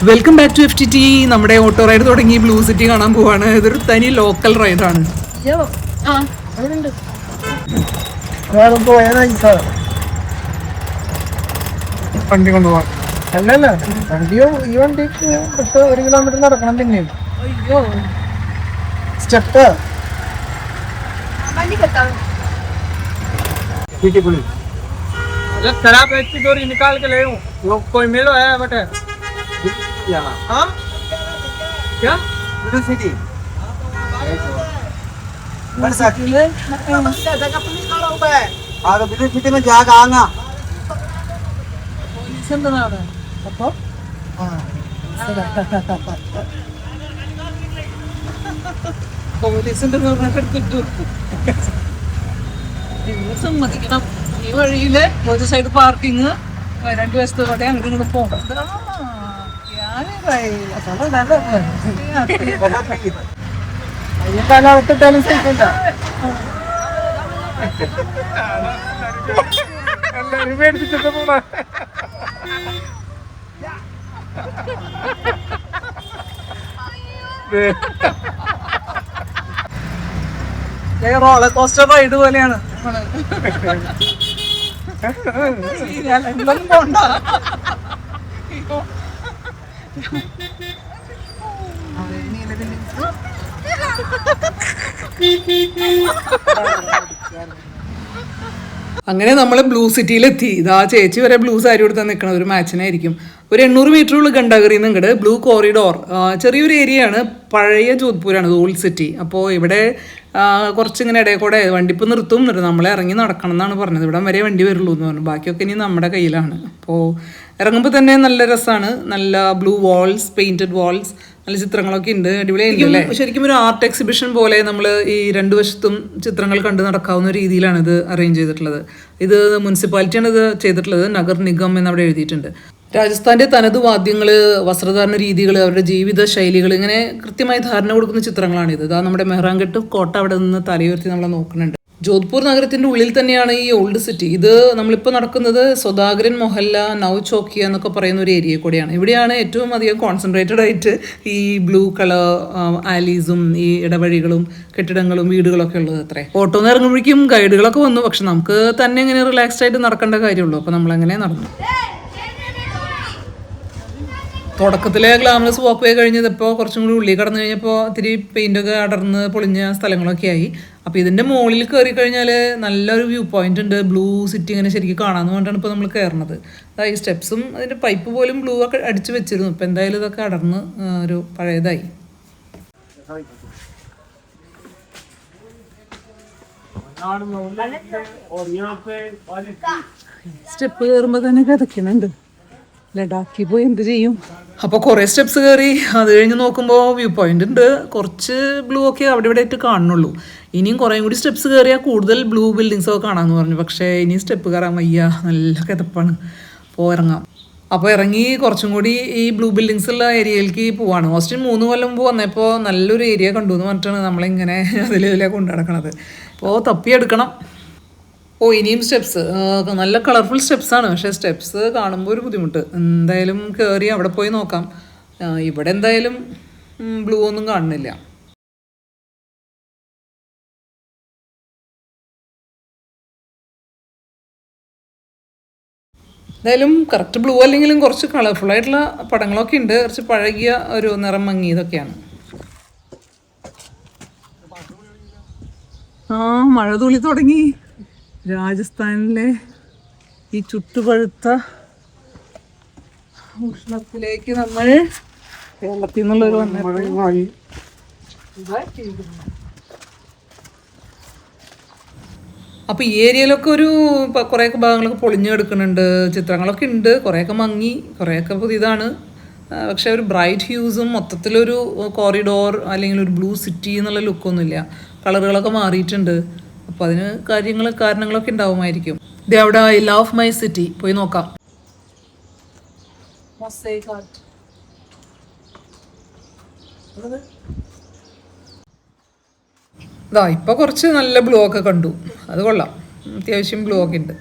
Welcome back to FTT. നമ്മുടെ auto ride തുടങ്ങി blue city കാണാൻ പോവാണ്. ഇതൊരു തനി ലോക്കൽ റൈഡാണ്. വണ്ടി കൊണ്ടുപോകാൻ അല്ലല്ല, വണ്ടിയോ ഈ വണ്ടി 1 കിലോമീറ്റർ നടക്കണം. പിന്നെ സ്റ്റെപ്പ് खराब व्यक्ति डोरी निकाल के ले वो कोई मिलो है बटे हाँ क्या ब्लू सिटी ब्लू सिटी में जाकर आना സമ്മതിക്കണം. ഈ വഴിയില് ഒരു സൈഡ് പാർക്കിങ്, 2 വശത്തോടെ അങ്ങോട്ട് ഇങ്ങോട്ട് പോകണം. കാലാവസ്ഥ റോളർ കോസ്റ്റർ റൈഡ് പോലെയാണ്. പോണ്ട. അങ്ങനെ നമ്മൾ ബ്ലൂ സിറ്റിയിലെത്തി. ഇതാ ചേച്ചി വരെ ബ്ലൂ സാരി കൊടുത്താൽ നിൽക്കണം. ഒരു മാച്ചിനായിരിക്കും. ഒരു 800 മീറ്ററുള്ള ഗണ്ടാഗറിയിൽ നിന്ന് ഇങ്ങോട്ട് ബ്ലൂ കോറിഡോർ. ചെറിയൊരു ഏരിയയാണ്, പഴയ ജോധ്പൂരാണ്, ഓൾഡ് സിറ്റി. അപ്പോൾ ഇവിടെ കുറച്ചിങ്ങനെ ഇടയിൽ കൂടെ വണ്ടിപ്പോൾ നിർത്തും, നമ്മളെ ഇറങ്ങി നടക്കണം എന്നാണ് പറഞ്ഞത്. ഇവിടം വരെ വണ്ടി വരുള്ളൂ എന്ന് പറഞ്ഞു. ബാക്കിയൊക്കെ ഇനി നമ്മുടെ കയ്യിലാണ്. അപ്പോൾ ഇറങ്ങുമ്പോൾ തന്നെ നല്ല രസമാണ്. നല്ല ബ്ലൂ വാൾസ്, പെയിൻറ്റഡ് വാൾസ്, നല്ല ചിത്രങ്ങളൊക്കെ ഉണ്ട്. അടിപൊളിയായിരിക്കും. ശരിക്കും ഒരു ആർട്ട് എക്സിബിഷൻ പോലെ നമ്മൾ ഈ 2 വശത്തും ചിത്രങ്ങൾ കണ്ടു നടക്കാവുന്ന രീതിയിലാണ് ഇത് അറേഞ്ച് ചെയ്തിട്ടുള്ളത്. ഇത് മുനിസിപ്പാലിറ്റിയാണ് ഇത് ചെയ്തിട്ടുള്ളത്. നഗർ നിഗം എന്നവിടെ എഴുതിയിട്ടുണ്ട്. രാജസ്ഥാൻ്റെ തനത് വാദ്യങ്ങൾ, വസ്ത്രധാരണ രീതികൾ, അവരുടെ ജീവിത ശൈലികൾ, ഇങ്ങനെ കൃത്യമായി ധാരണ കൊടുക്കുന്ന ചിത്രങ്ങളാണിത്. ഇതാ നമ്മുടെ മെഹ്റാൻഗട്ട് കോട്ട അവിടെ നിന്ന് തലയുയർത്തി നമ്മളെ നോക്കുന്നുണ്ട്. ജോധ്പൂർ നഗരത്തിൻ്റെ ഉള്ളിൽ തന്നെയാണ് ഈ ഓൾഡ് സിറ്റി. ഇത് നമ്മളിപ്പോൾ നടക്കുന്നത് സൊദാഗ്രൻ മൊഹല്ല, നൗ ചോക്കിയ എന്നൊക്കെ പറയുന്ന ഒരു ഏരിയ കൂടെയാണ്. ഇവിടെയാണ് ഏറ്റവും അധികം കോൺസെൻട്രേറ്റഡ് ആയിട്ട് ഈ ബ്ലൂ കളർ ആലീസും ഈ ഇടവഴികളും കെട്ടിടങ്ങളും വീടുകളൊക്കെ ഉള്ളത്. അത്രേ. ഓട്ടോന്ന് ഇറങ്ങുമ്പോഴേക്കും ഗൈഡുകളൊക്കെ വന്നു. പക്ഷെ നമുക്ക് തന്നെ ഇങ്ങനെ റിലാക്സ്ഡ് ആയിട്ട് നടക്കേണ്ട കാര്യമുള്ളൂ. അപ്പോൾ നമ്മളങ്ങനെ നടന്നു. തുടക്കത്തിലെ ഗ്ലാമറസ് വാക്ക് വേ കഴിഞ്ഞത് ഇപ്പോൾ കുറച്ചും കൂടി ഉള്ളിൽ കടന്നു കഴിഞ്ഞപ്പോൾ ഇത്തിരി പെയിൻ്റൊക്കെ അടർന്ന് പൊളിഞ്ഞ സ്ഥലങ്ങളൊക്കെ ആയി. അപ്പോൾ ഇതിൻ്റെ മുകളിൽ കയറി കഴിഞ്ഞാൽ നല്ലൊരു വ്യൂ പോയിന്റ് ഉണ്ട്. ബ്ലൂ സിറ്റി ഇങ്ങനെ ശരിക്കും കാണാമെന്ന് പറഞ്ഞിട്ടാണ് ഇപ്പോൾ നമ്മൾ കയറുന്നത്. ഈ സ്റ്റെപ്സും അതിൻ്റെ പൈപ്പ് പോലും ബ്ലൂ ഒക്കെ അടിച്ച് വെച്ചിരുന്നു. ഇപ്പോൾ എന്തായാലും ഇതൊക്കെ അടർന്ന് ഒരു പഴയതായി. സ്റ്റെപ്പ് കയറുമ്പോൾ തന്നെ കിതയ്ക്കുന്നുണ്ട്. ലഡാക്കിൽ പോയി എന്ത് ചെയ്യും. അപ്പോൾ കുറേ സ്റ്റെപ്സ് കയറി. അത് കഴിഞ്ഞ് നോക്കുമ്പോൾ വ്യൂ പോയിന്റ് ഉണ്ട്. കുറച്ച് ബ്ലൂ ഒക്കെ അവിടെ ഇവിടെ ആയിട്ട് കാണുന്നുള്ളൂ. ഇനിയും കുറേ കൂടി സ്റ്റെപ്സ് കയറിയാൽ കൂടുതൽ ബ്ലൂ ബിൽഡിങ്സൊക്കെ കാണാമെന്ന് പറഞ്ഞു. പക്ഷേ ഇനി സ്റ്റെപ്പ് കയറാൻ വയ്യ, നല്ല കിതപ്പാണ്. അപ്പോൾ ഇറങ്ങാം. അപ്പോൾ ഇറങ്ങി കുറച്ചും കൂടി ഈ ബ്ലൂ ബിൽഡിങ്സ് ഉള്ള ഏരിയയിലേക്ക് പോവാണ്. ഓസ്റ്റിൻ 3 കൊല്ലം മുമ്പ് വന്നപ്പോൾ നല്ലൊരു ഏരിയ കണ്ടു എന്ന് പറഞ്ഞിട്ടാണ് നമ്മളിങ്ങനെ അതിലെ കൊണ്ടു നടക്കണത്. അപ്പോൾ തപ്പിയെടുക്കണം. ഇനിയും സ്റ്റെപ്സ്, നല്ല കളർഫുൾ സ്റ്റെപ്സാണ്. പക്ഷേ സ്റ്റെപ്സ് കാണുമ്പോൾ ഒരു ബുദ്ധിമുട്ട്. എന്തായാലും കയറി അവിടെ പോയി നോക്കാം. ഇവിടെ എന്തായാലും ബ്ലൂ ഒന്നും കാണുന്നില്ല. എന്തായാലും കറക്റ്റ് ബ്ലൂ അല്ലെങ്കിലും കുറച്ച് കളർഫുള്ളായിട്ടുള്ള പടങ്ങളൊക്കെ ഉണ്ട്. കുറച്ച് പഴകിയ ഒരു നിറം മങ്ങിയതൊക്കെയാണ്. മഴ തുള്ളി തുടങ്ങി. രാജസ്ഥാനിലെ ഈ ചുട്ടുപഴുത്ത ഉഷ്ണത്തിലേക്ക് നമ്മൾ കേരളത്തിൽ നിന്നുള്ളൊരു അപ്പോൾ ഈ ഏരിയയിലൊക്കെ ഒരു കുറേയൊക്കെ ഭാഗങ്ങളൊക്കെ പൊളിഞ്ഞു കിടക്കുന്നുണ്ട്. ചിത്രങ്ങളൊക്കെ ഉണ്ട്. കുറേയൊക്കെ മങ്ങി, കുറേയൊക്കെ പുതിയതാണ്. പക്ഷെ ഒരു ബ്രൈറ്റ് ഹ്യൂസും മൊത്തത്തിലൊരു കോറിഡോർ അല്ലെങ്കിൽ ഒരു ബ്ലൂ സിറ്റി എന്നുള്ള ലുക്കൊന്നുമില്ല. കളറുകളൊക്കെ മാറിയിട്ടുണ്ട്. അപ്പോൾ അതിന് കാരണങ്ങളൊക്കെ ഉണ്ടാവുമായിരിക്കും. ഇത് അവിടെ ഐ ലവ് മൈ സിറ്റി പോയി നോക്കാം. ഇതാ ഇപ്പോൾ കുറച്ച് നല്ല ബ്ലൂ ഒക്കെ കണ്ടു. അത് കൊള്ളാം. അത്യാവശ്യം ബ്ലൂ ഒക്കെ ഉണ്ട്.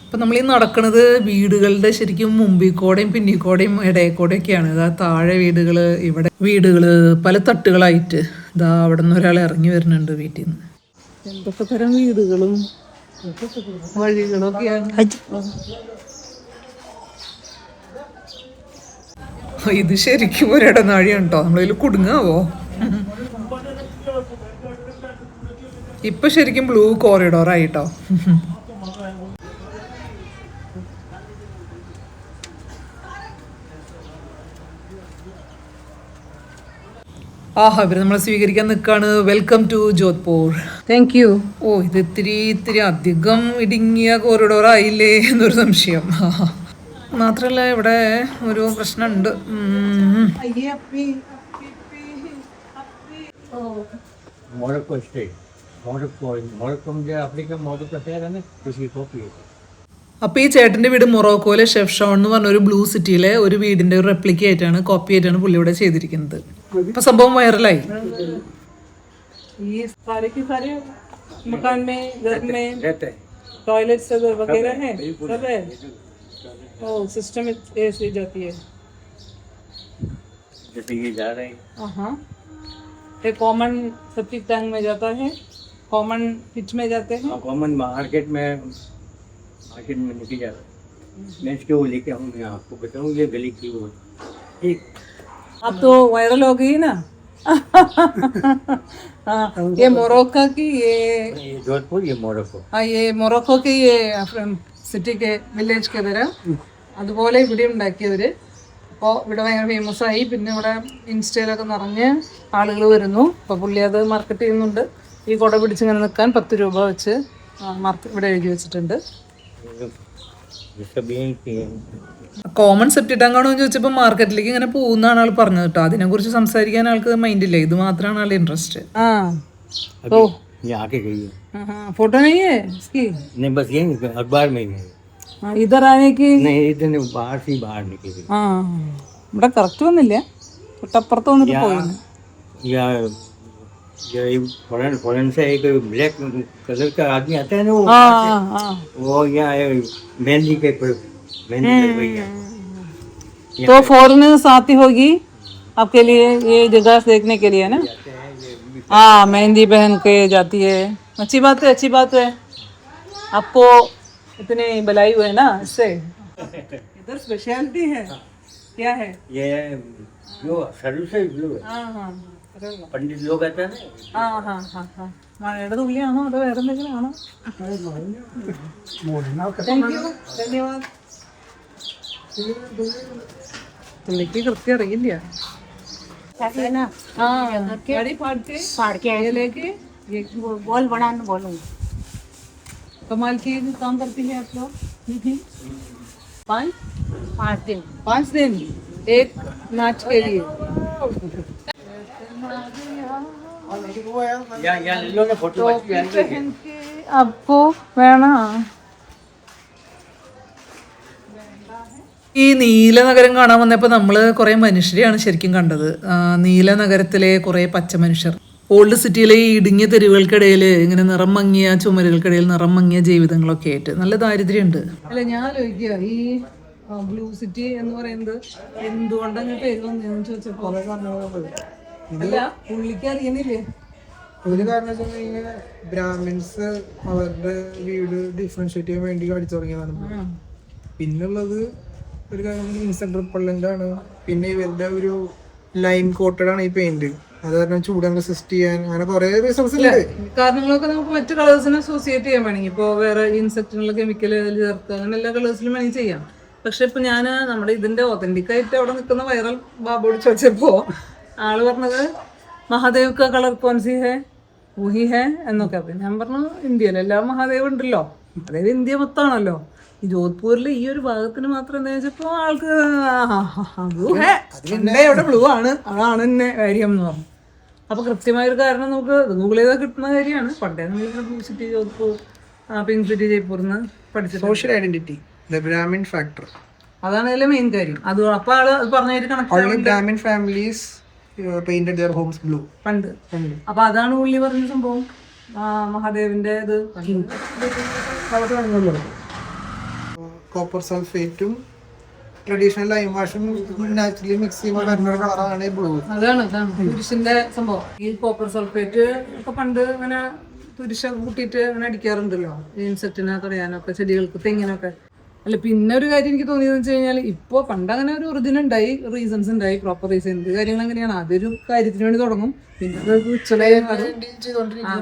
അപ്പം നമ്മൾ ഈ നടക്കുന്നത് വീടുകളുടെ ശരിക്കും മുമ്പിൽ കൂടെയും പിന്നിൽ കൂടെയും ഇടയിൽ കൂടെയൊക്കെയാണ്. ഇതാ താഴെ വീടുകൾ, ഇവിടെ വീടുകൾ പല തട്ടുകളായിട്ട്. ഇതാ അവിടെ നിന്ന് ഒരാൾ ഇറങ്ങി വരുന്നുണ്ട് വീട്ടിൽ നിന്ന്. എന്തൊക്കെ തരം വീടുകളും വഴികളൊക്കെയാണ്. ഇത് ശരിക്കും ഒരിടനാഴിയാണ് കേട്ടോ. നമ്മളതിൽ കുടുങ്ങാവോ? ഇപ്പൊ ശരിക്കും ബ്ലൂ കോറിഡോർ ആയിട്ടോ. ആഹാ, ഇവര് നമ്മളെ സ്വീകരിക്കാൻ നിൽക്കാണ്. Welcome to Jodhpur. Thank you. ഓ, ഇത് ഇത്തിരി അധികം ഇടുങ്ങിയ കോറിഡോർ ആയില്ലേ എന്നൊരു സംശയം. മാത്രല്ല ഇവിടെ ഒരു പ്രശ്നമുണ്ട്. Morocco state. Morocco मुझे अफ्रीका मोरक्को शहर है ना, उसकी कॉपी है. അപ്പോൾ ഈ ചേട്ടൻ്റെ വീട് മൊറോക്കോയിലെ ഷെഫ് ഷോൺ എന്ന് പറഞ്ഞ ഒരു ബ്ലൂ സിറ്റിയിലെ ഒരു വീടിൻ്റെ ഒരു റെപ്ലിക്ക ആയിട്ടാണ്, കോപ്പി ആയിട്ടാണ് പുള്ളി ഇവിടെ ചെയ്തിരിക്കുന്നത്. ഇപ്പൊ സംഭവം വൈറലായി. मकान में घर में टॉयलेट सब वगैरह है, सब है. ओ सिस्टम ऐसे जाती है. जैसे ये जा रहे हैं. हाँ, एक कॉमन सेप्टिक टैंक में जाता है, कॉमन पिच में जाते हैं. कॉमन मार्केट में निकल जा रहा है. मैं इसके वो लेके आऊँ, मैं आपको बताऊँ ये गली की वो ठीक. अब तो वायरल हो गई ना. हाँ, ये मोरक्को की ये जोधपुर, ये मोरक्को. हाँ, ये मोरक्को की ये സിറ്റി के വില്ലേജ് के तरह അതുപോലെ ഇവിടെ ഉണ്ടാക്കിയവര്. അപ്പോൾ ഇവിടെ ഭയങ്കര ഫേമസ് ആയി. പിന്നെ ഇവിടെ ഇൻസ്റ്റയിലൊക്കെ നിറഞ്ഞ് ആളുകൾ വരുന്നു. അപ്പോൾ പുള്ളി അത് മാർക്കറ്റ് ചെയ്യുന്നുണ്ട്. ഈ കുട പിടിച്ചിങ്ങനെ നിൽക്കാൻ 10 രൂപ വെച്ച് ഇവിടെ എഴുതി വെച്ചിട്ടുണ്ട്. കോമൺ സെപ്റ്റി ടാങ്ക് ആണോ എന്ന് ചോദിച്ചപ്പോൾ മാർക്കറ്റിലേക്ക് ഇങ്ങനെ പോകുന്നതാണ് ആൾ പറഞ്ഞത് കേട്ടോ. അതിനെ കുറിച്ച് സംസാരിക്കാൻ ആൾക്ക് മൈൻഡില്ല. ഇത് മാത്രമാണ് ആളുടെ ഇൻട്രസ്റ്റ്. तो ये आके गई है. फोटो नहीं है इसकी? नहीं, बस ये अखबार में ही है. इधर आने की नहीं, इधर बाहर से बाहर निकली. ഇവിടെ കറക്റ്റ് വന്നില്ല, തൊട്ടപ്പുറത്ത് വന്നിട്ട് പോയി. या ये फॉरेन से एक ब्लैक कलर का आदमी आता है ना, वो यहाँ मेहंदी के मेहंदी लगवाई है. तो फॉरेनर्स आती होगी आपके लिए ये जगह देखने के लिए ना. हाँ, मेहंदी पहन के जाती है. अच्छी बात है, अच्छी बात है. आपको इतनी भलाई हुई है ना इससे. इधर स्पेशलिटी है. क्या है ये? जो सरू से ब्लू है. हाँ, पंडित लोग आते हैं ना. हाँ. മഴയുടെ തുള്ളിയാണോ അതോ വേറെ എന്തെങ്കിലും ആണോ? താങ്ക് യു, ധന്യവാദ്. പുള്ളിക്ക് കൃത്യം അറിയില്ല. गाड़ी फाड़ के ये लेके ये बॉल बनाने बोलूँ. कमाल की काम करती है आप लोग. 5 दिन एक नाच के लिए. या ले लो ना फोटो. आपको വേണോ? ഈ നീലനഗരം കാണാൻ വന്നപ്പോൾ നമ്മൾ കുറേ മനുഷ്യരെയാണ് ശരിക്കും കണ്ടത്. നീലനഗരത്തിലെ കുറേ പച്ച മനുഷ്യർ. ഓൾഡ് സിറ്റിയിലെ ഈ ഇടുങ്ങിയ തെരുവുകൾക്കിടയിൽ ഇങ്ങനെ നിറം മങ്ങിയ ചുമരുകൾക്കിടയിൽ നിറം മങ്ങിയ ജീവിതങ്ങളൊക്കെ ആയിട്ട് നല്ല ദാരിദ്ര്യമുണ്ട്. അല്ല, ഞാൻ ചോദിക്കുക ഈ ബ്ലൂ സിറ്റി എന്ന് പറയുന്നത് എന്തുകൊണ്ടങ്ങനെ പേര് വന്നതെന്ന് ചോദിച്ചപ്പോൾ അല്ല പുള്ളിക്ക് അറിയുന്നില്ലേ. ഒരു കാരണം വെച്ചാൽ ബ്രാഹ്മിൻസ് അവരുടെ വീട് ഡിഫറൻഷിയേറ്റ് ചെയ്യാൻ വേണ്ടി കാണിച്ചു തുടങ്ങിയതാണ്. പിന്നുള്ളത് ഒരു കാര്യം ഇൻസെൻട്രൽ റിപ്പല്ലൻ്റ് ആണ്. പിന്നെ ഇവരുടെ ഒരു ലൈം കോട്ടഡ് ആണ് ഈ പെയിന്റ്. അത് കാരണം ചൂട് റെസിസ്റ്റ് ചെയ്യാൻ അങ്ങനെ കുറെ റീസൺസ് ഉണ്ട്. കാരണങ്ങളൊക്കെ നമുക്ക് മറ്റു കളേഴ്സിനെ അസോസിയേറ്റ് ചെയ്യാൻ വേണമെങ്കിൽ ഇപ്പോൾ വേറെ ഇൻസെക്റ്റിനുള്ള കെമിക്കൽ ചേർത്ത് അങ്ങനെ എല്ലാ കളേഴ്സിലും വേണമെങ്കിൽ ചെയ്യാം. പക്ഷെ ഇപ്പൊ ഞാൻ നമ്മുടെ ഇതിന്റെ ഒതന്റിക് ആയിട്ട് അവിടെ നിൽക്കുന്ന വൈറൽ ബാബോട് ചോദിച്ചപ്പോ ആള് പറഞ്ഞത് മഹാദേവ് ക കളർ കോൺസി ഹേ ഊഹി ഹേ എന്നൊക്കെ. അപ്പൊ ഞാൻ പറഞ്ഞു ഇന്ത്യയിൽ എല്ലാ മഹാദേവ് ഉണ്ടല്ലോ, അതായത് ഇന്ത്യ മൊത്തമാണല്ലോ. ഈ ജോധ്പൂരിൽ ഈ ഒരു ഭാഗത്തിന് മാത്രം എന്താ വെച്ചപ്പോ ആൾക്ക് ഇവിടെ ബ്ലൂ ആണ്, അതാണ് എന്നെ കാര്യം എന്ന് പറഞ്ഞു. അപ്പൊ കൃത്യമായൊരു കാരണം നമുക്ക് ഗൂഗിൾ ചെയ്താൽ കിട്ടുന്ന കാര്യമാണ്. പണ്ടേ നമ്മൾ blue city Jodhpur, pink city ജയ്പൂർന്ന് പഠിച്ചത്. Social identity, the Brahmin factor, അതാണ് അതിലെ മെയിൻ കാര്യം. അത് അപ്പൊ ആള് പറഞ്ഞ only Brahmin families painted their homes blue. പണ്ട്. അപ്പൊ അതാണ് പുള്ളി പറഞ്ഞ സംഭവം, മഹാദേവന്റെ ഇത്. കോപ്പർ സൾഫേറ്റും ട്രഡീഷണൽ ലൈം വാഷും നാച്ചുറലി മിക്സ് ചെയ്യുമ്പോൾ വരുന്ന ഒരു കളറാണ് ബ്ലൂ. അതാണ് തുരിശിന്റെ സംഭവം. ഈ കോപ്പർ സൾഫേറ്റ് ഒക്കെ പണ്ട് ഇങ്ങനെ തുരിശ കൂട്ടിയിട്ട് അങ്ങനെ അടിക്കാറുണ്ടല്ലോ ഇൻസെക്റ്റിനെ തടയാനൊക്കെ, ചെടികൾക്ക്, തെങ്ങിനൊക്കെ. അല്ല, പിന്നെ ഒരു കാര്യം എനിക്ക് തോന്നിയതെന്ന് വെച്ച് കഴിഞ്ഞാൽ ഇപ്പോൾ പണ്ട് അങ്ങനെ ഒരു ഒറിജിൻ ഉണ്ടായി, റീസൺസ് ഉണ്ടായി, പ്രോപ്പർ റീസൺ. എന്ത് കാര്യങ്ങൾ അങ്ങനെയാണ്, അതൊരു കാര്യത്തിന് വേണ്ടി തുടങ്ങും, പിന്നെ അത്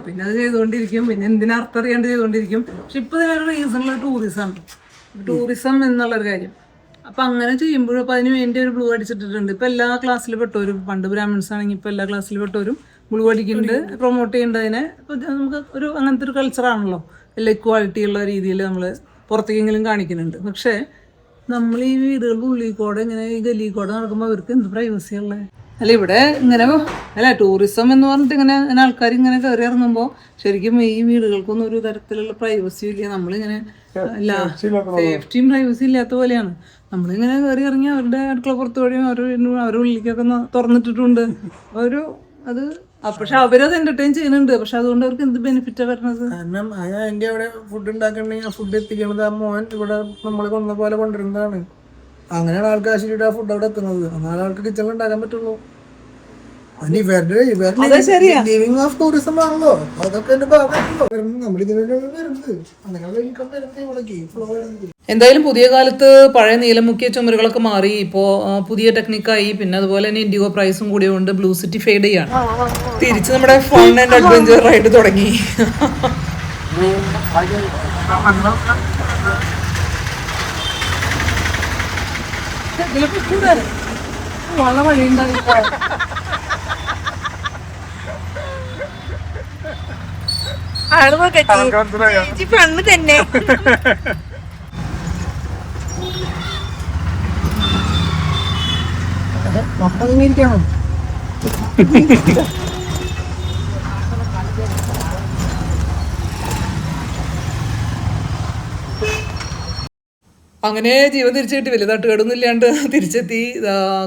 പിന്നെ അത് ചെയ്തുകൊണ്ടിരിക്കും, പിന്നെ എന്തിനർത്ഥം അറിയാണ്ട് ചെയ്തുകൊണ്ടിരിക്കും. പക്ഷെ ഇപ്പൊ ഇതിനൊരു റീസണുള്ള ടൂറിസം എന്നുള്ളൊരു കാര്യം. അപ്പൊ അങ്ങനെ ചെയ്യുമ്പോഴും അപ്പൊ അതിന് വേണ്ടി ഒരു ബ്ലൂ അടിച്ചിട്ടുണ്ട്. ഇപ്പൊ എല്ലാ ക്ലാസ്സിൽ പെട്ടവരും, പണ്ട് ബ്രാഹ്മിൺസ് ആണെങ്കിൽ ഇപ്പൊ എല്ലാ ക്ലാസ്സിൽ പെട്ടവരും ബ്ലൂ അടിക്കുന്നുണ്ട്, പ്രൊമോട്ട് ചെയ്യുന്നുണ്ട് അതിനെ. ഇപ്പൊ നമുക്ക് ഒരു അങ്ങനത്തെ ഒരു കൾച്ചറാണല്ലോ, എല്ലാ ഇക്വാളിറ്റി ഉള്ള രീതിയിൽ നമ്മൾ പുറത്തേക്കെങ്കിലും കാണിക്കുന്നുണ്ട്. പക്ഷേ നമ്മൾ ഈ വീടുകളുടെ ഉള്ളിൽ കൂടെ ഇങ്ങനെ ഈ ഗല്ലിയിൽ കൂടെ നടക്കുമ്പോൾ അവർക്ക് എന്ത് പ്രൈവസി ഉള്ളത്? അല്ല, ഇവിടെ ഇങ്ങനെ അല്ല ടൂറിസം എന്ന് പറഞ്ഞിട്ട് ഇങ്ങനെ ആൾക്കാർ ഇങ്ങനെ കയറി ഇറങ്ങുമ്പോൾ ശരിക്കും ഈ വീടുകൾക്കൊന്നും ഒരു തരത്തിലുള്ള പ്രൈവസി ഇല്ല. നമ്മളിങ്ങനെ സേഫ്റ്റിയും പ്രൈവസി ഇല്ലാത്ത പോലെയാണ്. നമ്മളിങ്ങനെ കയറി ഇറങ്ങി അവരുടെ അടുക്കള പുറത്ത് വഴിയും അവരുടെ ഉള്ളിലേക്കൊക്കെ തുറന്നിട്ടിട്ടുണ്ട് ഒരു അത്. പക്ഷെ അവരത് എന്റർടൈൻ ചെയ്യുന്നുണ്ട്. പക്ഷെ അതുകൊണ്ട് അവർക്ക് എന്ത് ബെനിഫിറ്റാ വരുന്നത്? കാരണം ആ ആന്റി അവിടെ ഫുഡ് ഉണ്ടാക്കണമെങ്കിൽ ആ ഫുഡ് എത്തിക്കണത് ആ മോൻ ഇവിടെ നമ്മളെ കൊന്ന പോലെ കൊണ്ടുവരുന്നതാണ്. അങ്ങനെയാണ് ആൾക്ക് ആശിച്ചിട്ട് ആ ഫുഡ് അവിടെ എത്തുന്നത്. എന്നാലും ആൾക്ക് കിച്ചണിൽ ഉണ്ടാക്കാൻ പറ്റുള്ളൂ. ലിവിംഗ് ഓഫ് ടൂറിസം ആണല്ലോ, അതൊക്കെ എന്റെ ഭാഗമാണല്ലോ. നമ്മളിതിനോട് വരുന്നത് അങ്ങനെയുള്ള ഇൻകം വരുന്നത് ഇവിടേക്ക് ഫ്ലോ വരുന്നത്. എന്തായാലും പുതിയ കാലത്ത് പഴയ നീലം മുക്കിയ ചുമരുകളൊക്കെ മാറി ഇപ്പോൾ പുതിയ ടെക്നിക്കായി. പിന്നെ അതുപോലെ തന്നെ ഇൻഡിഗോ പ്രൈസും കൂടിയുകൊണ്ട് ബ്ലൂ സിറ്റി ഫേഡ് ചെയ്യാണ്. തിരിച്ച് നമ്മുടെ ഫൺ ആൻഡ് അഡ്വഞ്ചർ റൈഡ് തുടങ്ങി. വളരെ വഴിയുണ്ടായി. പെണ്ണ് തന്നെ മൊത്തം അങ്ങനെ ജീവൻ തിരിച്ചു കിട്ടി. വലിയ തട്ടുകേടൊന്നും ഇല്ലാണ്ട് തിരിച്ചെത്തി.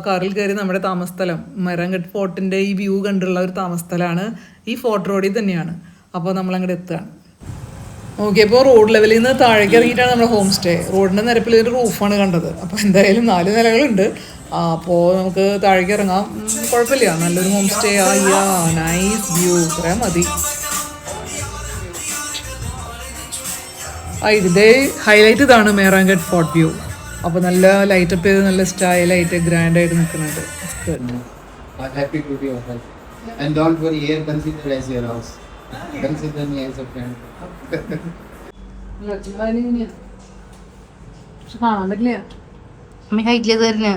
കാറിൽ കയറി നമ്മുടെ താമസസ്ഥലം മെഹ്റാൻഗഡ് ഫോർട്ടിൻ്റെ ഈ വ്യൂ കണ്ടുള്ള ഒരു താമസസ്ഥലമാണ്. ഈ ഫോർട്ട് റോഡിൽ തന്നെയാണ്. അപ്പോൾ നമ്മളങ്ങോട്ട് എത്തുകയാണ്. നോക്കിയപ്പോൾ റോഡ് ലെവലിൽ നിന്ന് താഴേക്ക് ഇറങ്ങിയിട്ടാണ് നമ്മുടെ ഹോം സ്റ്റേ. റോഡിൻ്റെ നിരപ്പിൽ ഒരു റൂഫാണ് കണ്ടത്. അപ്പോൾ എന്തായാലും 4 നിലകളുണ്ട്. അപ്പോൾ നമുക്ക് താഴേക്ക് ഇറങ്ങാം. കുഴപ്പമില്ല, നല്ലൊരു ഹോം സ്റ്റേ. നൈസ് വ്യൂ, ഇത്രയും മതി. ഇതിൻ്റെ ഹൈലൈറ്റ് ഇതാണ് മെഹ്റാൻഗഡ് ഫോർട്ട് വ്യൂ. അപ്പോൾ നല്ല ലൈറ്റപ്പ് ചെയ്ത് നല്ല സ്റ്റൈലായിട്ട് ഗ്രാൻഡായിട്ട് നിൽക്കുന്നുണ്ട്. Happy to be your help. And don't worry, here consider as your house. Consider me as a friend. പക്ഷെ കാണാൻ പറ്റില്ല. അമ്മ ഹൈറ്റില് തന്നെ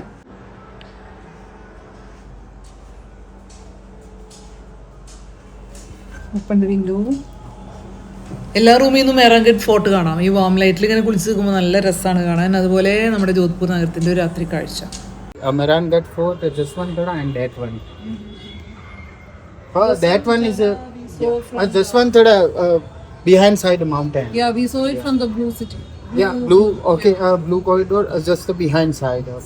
വിൻഡോ. എല്ലാ റൂമിൽ നിന്നും മെഹ്റാൻഗഡ് ഫോർട്ട് കാണാം. ഈ വാം ലൈറ്റിൽ ഇങ്ങനെ കുളിച്ച് നിൽക്കുമ്പോൾ നല്ല രസമാണ് കാണാൻ. അതുപോലെ നമ്മുടെ ജോധ്പൂർ നഗരത്തിൻ്റെ ഒരു രാത്രി കാഴ്ച. Mehrangad Fort, this one thoda and that one. Oh, that one is this one thoda behind side the mountain. Yeah, we saw it from the blue city. Yeah, blue. Okay, blue corridor just the behind side of.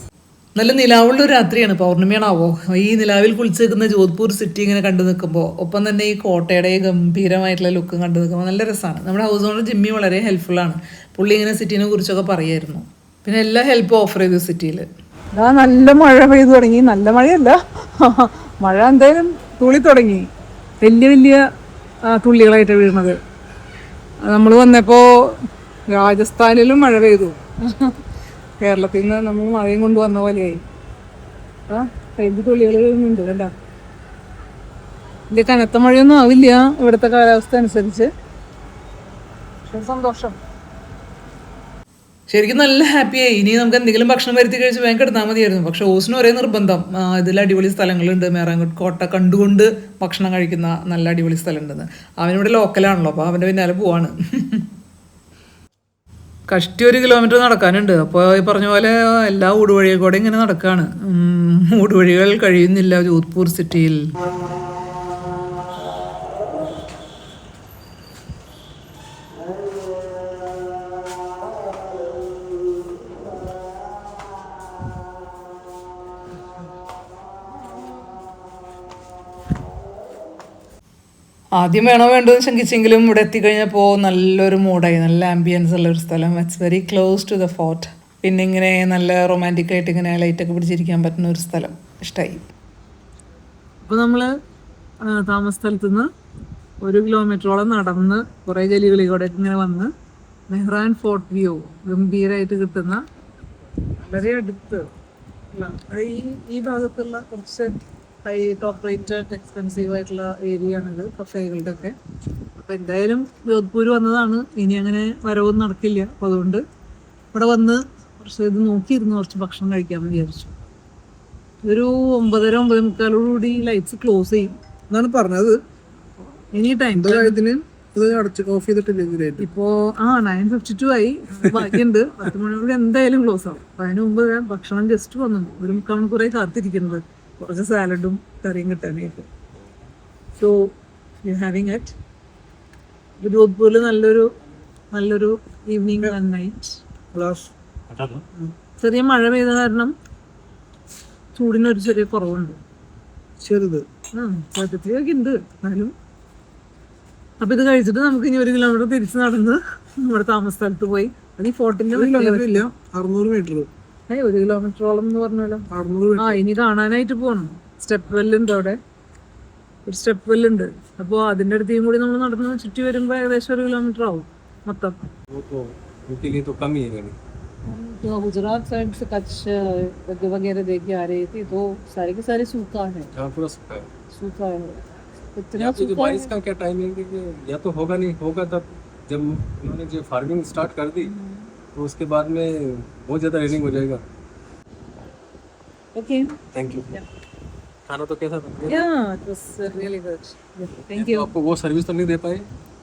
നല്ല നിലാവുള്ള ഒരു രാത്രിയാണ്. പൗർണമിയാണാവോ. ഈ നിലാവിൽ കുളിച്ച് നിൽക്കുന്ന Jodhpur city ഇങ്ങനെ കണ്ടു നിൽക്കുമ്പോൾ ഒപ്പം തന്നെ ഈ കോട്ടയുടെ ഗംഭീരമായിട്ടുള്ള ലുക്കും കണ്ടു നിൽക്കുമ്പോൾ നല്ല രസമാണ്. നമ്മുടെ ഹൗസ് ഓണർ ജിമ്മി വളരെ ഹെൽപ്ഫുള്ളാണ്. പുള്ളി ഇങ്ങനെ സിറ്റീനെ കുറിച്ചൊക്കെ പറയായിരുന്നു. പിന്നെ എല്ലാ ഹെൽപ്പും ഓഫർ ചെയ്തു സിറ്റിയിൽ. നല്ല മഴ പെയ്തു തുടങ്ങി. നല്ല മഴയല്ല, മഴ എന്തായാലും തുള്ളി തുടങ്ങി. വലിയ വലിയ തുള്ളികളായിട്ട് വീഴുന്നത്. നമ്മൾ വന്നപ്പോൾ രാജസ്ഥാനിലും മഴ പെയ്തു. കേരളത്തിൽ നിന്ന് നമ്മൾ മഴയും കൊണ്ടുവന്ന പോലെയായി. വലിയ തുള്ളികൾ വീഴുന്നുണ്ട്. കണ്ട വലിയ കനത്ത മഴയൊന്നും ആവില്ല ഇവിടുത്തെ കാലാവസ്ഥ അനുസരിച്ച്. സന്തോഷം. ശരിക്കും നല്ല ഹാപ്പിയായി. ഇനി നമുക്ക് എന്തെങ്കിലും ഭക്ഷണം വരുത്തി കഴിച്ച് വേഗം കിടന്നാൽ മതിയായിരുന്നു. പക്ഷെ ഓസിന് ഒരേ നിർബന്ധം, ഇതിൽ അടിപൊളി സ്ഥലങ്ങളുണ്ട്, മെഹ്റാൻഗഡ് കോട്ട കണ്ടുകൊണ്ട് ഭക്ഷണം കഴിക്കുന്ന നല്ല അടിപൊളി സ്ഥലമുണ്ടെന്ന്. അവനിവിടെ ലോക്കലാണല്ലോ, അപ്പോൾ അവൻ്റെ പിന്നാലെ പോവാണ്. കഷ്ടി 1 കിലോമീറ്റർ നടക്കാനുണ്ട്. അപ്പോൾ ഈ പറഞ്ഞ പോലെ എല്ലാ ഊടുവഴിയിൽ കൂടെ ഇങ്ങനെ നടക്കുകയാണ്. ഊടുവഴികൾ കഴിയുന്നില്ല ജോധ്പൂർ സിറ്റിയിൽ. ആദ്യം വേണോ വേണ്ടോ എന്ന് ശങ്കിച്ചെങ്കിലും ഇവിടെ എത്തിക്കഴിഞ്ഞപ്പോൾ നല്ലൊരു മൂഡായി, നല്ല ആംബിയൻസ് ഉള്ള ഒരു സ്ഥലം. It's very close to the fort. പിന്നെ ഇങ്ങനെ നല്ല റൊമാൻറ്റിക് ആയിട്ട് ഇങ്ങനെ ലൈറ്റൊക്കെ പിടിച്ചിരിക്കാൻ പറ്റുന്ന ഒരു സ്ഥലം ഇഷ്ടമായി. അപ്പോൾ നമ്മൾ താമസ സ്ഥലത്ത് നിന്ന് 1 കിലോമീറ്ററോളം നടന്ന് കുറേ ഗലികളിലൂടെ ഇങ്ങനെ വന്ന് മെഹ്റാൻ ഫോർട്ട് വ്യൂ ഗംഭീരമായിട്ട് കിട്ടുന്ന വളരെ അടുത്ത് ഈ ഭാഗത്തുള്ള കുറച്ച് ഹൈ ടോപ്പ് റേറ്റഡ് എക്സ്പെൻസീവ് ആയിട്ടുള്ള ഏരിയ ആണിത്, കഫേകളുടെ ഒക്കെ. അപ്പോൾ എന്തായാലും ജോധ്പൂർ വന്നതാണ്, ഇനി അങ്ങനെ വരവൊന്നും നടക്കില്ല. അപ്പോൾ അതുകൊണ്ട് ഇവിടെ വന്ന് കുറച്ച് ഇത് നോക്കിയിരുന്ന് കുറച്ച് ഭക്ഷണം കഴിക്കാമെന്ന് വിചാരിച്ചു. ഒരു 9:30-9:45 ലൈറ്റ്സ് ക്ലോസ് ചെയ്യും എന്നാണ് പറഞ്ഞത്. Any time. കാര്യത്തിന് ഇത് അടച്ച് ഓഫ് ചെയ്തിട്ടില്ല. ഇപ്പോ 9:52 ആയി, ബാക്കിയുണ്ട് 10 മണിക്കൂർ എന്തായാലും ക്ലോസ് ആവും. അപ്പൊ അതിന് മുമ്പ് ഞാൻ ഭക്ഷണം ജസ്റ്റ് വന്നു, 1 മണിക്കൂറെ കാത്തിരിക്കുന്നത് കുറച്ച് സാലഡും കറിയും കിട്ടാനായിട്ട്. So you having it. ജോധ്പൂരിൽ നല്ലൊരു ഈവനിങ് ആൻഡ് നൈറ്റ്. ചെറിയ മഴ പെയ്ത കാരണം ചൂടിനൊരു ചെറിയ കുറവുണ്ട്. ചെറുത് സത്യത്തിലൊക്കെ ഉണ്ട് എന്നാലും. അപ്പൊ ഇത് കഴിച്ചിട്ട് നമുക്ക് ഇനി 1 കിലോമീറ്റർ തിരിച്ച് നടന്ന് നമ്മുടെ താമസ സ്ഥലത്ത് പോയി. അത് ഈ ഫോർട്ടിന്റെ 600 മീറ്റർ 1 കിലോമീറ്ററോളം എന്ന് പറഞ്ഞല്ലോ. 600 ഇനി കാണാനായിട്ട് പോകണം. സ്റ്റെപ്പ് വെല്ലുണ്ട് അവിടെ, ഒരു സ്റ്റെപ്പ് വെല്ലുണ്ട്. അപ്പോൾ അതിൻ്റെ അടുത്തേയും കൂടി നമ്മൾ നടന്ന് ചുറ്റി വരുമ്പോൾ ഏകദേശം 1 കിലോമീറ്റർ ആവും മൊത്തം. तो गुजरात साइड से कच्छ वगैरह देख के आ रही थी, तो सारे के सारे सूखा है, पूरा सूखा है। सूखा है इतना तो सूखा बारिश का क्या टाइमिंग है कि या तो होगा नहीं होगा, तब जब उन्होंने जो फार्मिंग स्टार्ट कर दी तो उसके बाद में बहुत ज़्यादा रेनिंग हो जाएगा। Okay thank you. खाना तो कैसा था? या it was really good, thank तो यू. आपको वो सर्विस तो नहीं दे पाए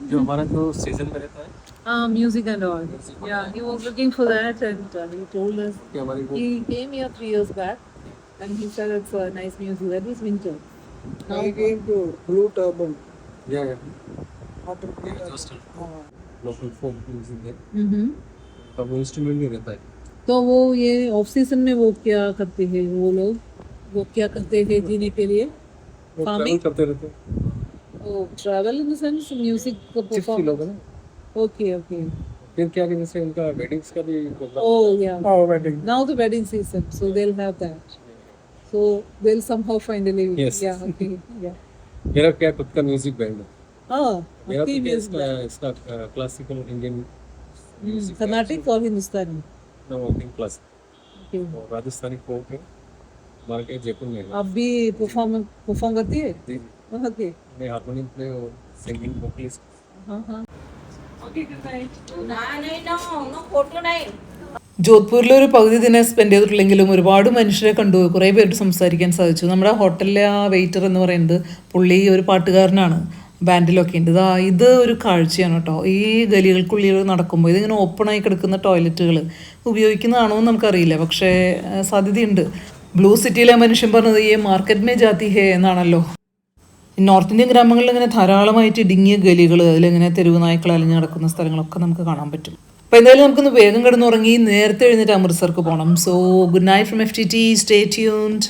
जो हमारा जो सीजन में रहता है Music and all. Yeah, he was looking for that, and he told us. कि हमारी वो He came here 3 years back, and he said it's a nice music. That was winter. I came to Blue Turban. या After just local folk music है, Mm-hmm. तो वो instrument नहीं रहता है। तो वो ये ऑफ सीजन में वो क्या करते हैं वो लोग, वो क्या करते हैं जीने के लिए? वो Farming? ट्रैवल करते रहते हैं। वो travel in the sense music को जिप्सी परफॉर्म. लोग हैं ना, ओके ओके. फिर क्या कि जैसे उनका वेडिंग्स का भी programme. Oh yeah. our wedding. Now the wedding season, so they'll have that. So they'll somehow find a living. Yes. Yeah. Okay. Yeah. मेरा क्या खुद का म्यूजिक बैंड है। Oh. मेरा Okay. तो क्या Music. इसका classical Indian Carnatic or Hindustani? ना वर्किंग क्लास Okay. और राजस्थानी फोक है, हमारे के जयपुर में है। आप भी परफॉर्म करती है? जी, Okay. मैं हारमोनियम प्ले और सिंगिंग वोकलिस्ट। हाँ हाँ. ജോധ്പൂരിൽ ഒരു പകുതി ദിനം സ്പെൻഡ് ചെയ്തിട്ടില്ലെങ്കിലും ഒരുപാട് മനുഷ്യരെ കണ്ടു, കുറേ പേരോട് സംസാരിക്കാൻ സാധിച്ചു. നമ്മുടെ ഹോട്ടലിലെ ആ വെയിറ്റർ എന്ന് പറയുന്നത് പുള്ളി ഒരു പാട്ടുകാരനാണ്, ബാൻഡിലൊക്കെ ഉണ്ട്. ഇത് ഒരു കാഴ്ചയാണ് കേട്ടോ. ഈ ഗലികൾക്കുള്ളിൽ നടക്കുമ്പോൾ ഇതിങ്ങനെ ഓപ്പണായി കിടക്കുന്ന ടോയ്ലറ്റുകൾ ഉപയോഗിക്കുന്നതാണോ എന്ന് നമുക്കറിയില്ല, പക്ഷേ സാധ്യതയുണ്ട്. ബ്ലൂ സിറ്റിയിലെ മനുഷ്യൻ പറഞ്ഞത് ഈ മാർക്കറ്റ് മേ ജാതി ഹേ എന്നാണല്ലോ. നോർത്ത് ഇന്ത്യൻ ഗ്രാമങ്ങളിൽ ഇങ്ങനെ ധാരാളമായിട്ട് ഇടുങ്ങിയ ഗലികൾ, അതിലിങ്ങനെ തെരുവ് നായ്ക്കൾ അലിഞ്ഞ് നടക്കുന്ന സ്ഥലങ്ങളൊക്കെ നമുക്ക് കാണാൻ പറ്റും. അപ്പോൾ എന്തായാലും നമുക്കൊന്ന് വേഗം കിടന്നുറങ്ങി നേരത്തെ എഴുന്നേറ്റ് അമൃത്സർക്ക് പോകണം. So good night from FTT, stay tuned.